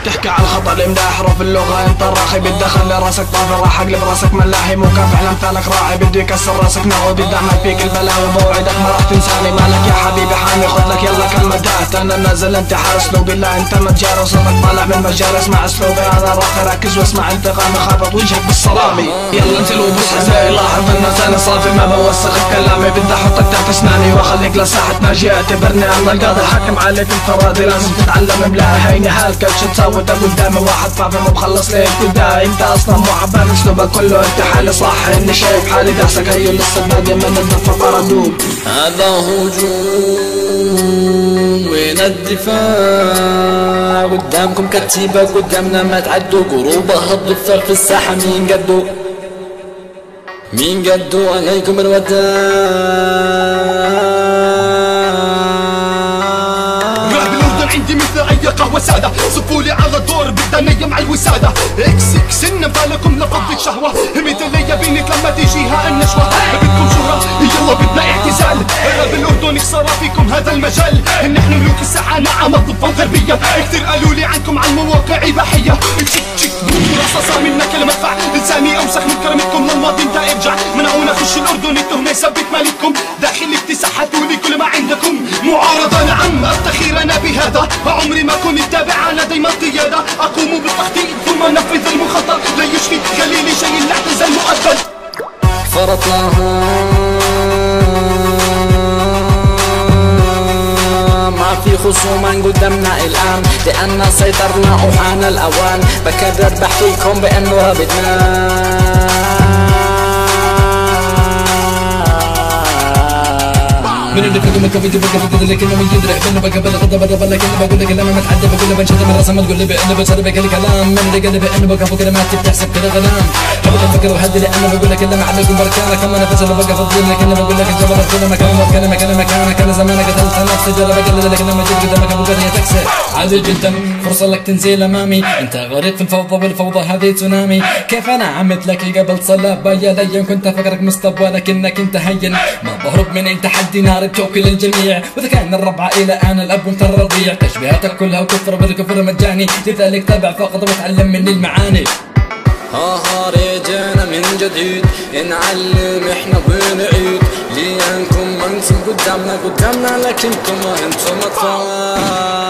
تحكي على الخطأ الاملاء احرف اللغة انت الراخي بتدخل لراسك طافي راح اقلب راسك ملاحي مكافح لامثالك راعي بده يكسر راسك نعود يدعمك فيك البلاوي بوعدك ما راح تنساني مالك يا حبيبي حامي خد لك يلا كم مدات انا نازل انت حارس لو بالله انت متجار وصوتك طالع من مجال اسمع اسلوبي انا راح ركز واسمع انتقامي خابط وجهك بالصلامي يلا انزل وبص حزاي لاحظ النزال صافي ما بوسخ كلامي بدي احطك تحت اسناني واخليك لساحة ناجي اعتبرني انا القاضي حاكم عليك انفرادي لازم تتعلم بلا هيني حالك شو تسوي قدامي واحد فافي مو مخلص لي ابتدائي انت اصلا مو عبان اسلوبك كله انت حالي صح اني شايف حالي دعسك هيو لسه باقي من الدفع طردوك هذا هجوم وين الدفاع قدامكم كتيبة قدامنا ما تعدوا قروبها الضفة في الساحة مين قدو مين قدو عليكم الوداع عندي مثل اي قهوة سادة صفولي على الدور بالدنيا مع الوسادة اكس ان بالكم لفضلك شهوة مثل بينك لما تجيها النشوة بدكم شهرة يلا بدنا اعتزال بالاردن خسارة فيكم هذا المجال نحن ملوك الساحة نعم الضفة الغربية كتير قالوا لي عنكم على المواقع اباحية تشيك رصاصة منك المدفع لساني اوسخ من كرمتكم للماضي انت ارجع منعونا خش الاردن التهمة يثبت مالكم داخل اكتساحتوا لي كل ما عندكم معارضة نعم افتخر انا بهذا عمري ما كنت تابع انا دايما قيادة اقوم بالتخطيط ثم انفذ المخطط لا يشفي خليلي شيء الاعتزال مؤبد فرطناها ما في خصوما قدامنا الان لان سيطرنا وحان الاوان بكرر بحكيكم بانه بدنا من اللي فيكم الكوفيد بقى فقد لكن من يدري بانه بقى بلغ ضرب لكن بقول لك لما متحدى بقول له بنشد من راسه ما تقول لي بانه بصير بك الكلام من اللي قال بانه بقى فوق ما بتحسب كذا غلام ابغى افكر وحد لي انا بقول لك لما عليكم بركانك كما نفس اللي بقى فضل لكن بقول لك الجبل كل مكانك انا زمانك قتلت نفسي جرب اقلل لك لما جيت قدامك ابو قضيه تكسر عادي جدا فرصه لك تنزل امامي انت غريق في الفوضى والفوضى هذه تسونامي كيف انا عملت لك قبل صلاه يا لين كنت افكرك مستوى لكنك انت هين ما بهرب من تحدي نار بتوكل الجميع واذا كان الربع الى انا الاب وانت الرضيع تشبيهاتك كلها وكفر بالكفر مجاني لذلك تابع فقط وتعلم مني المعاني رجعنا من جديد نعلم احنا ونعيد ليانكم انتم قدامنا لكنكم انتم اطفال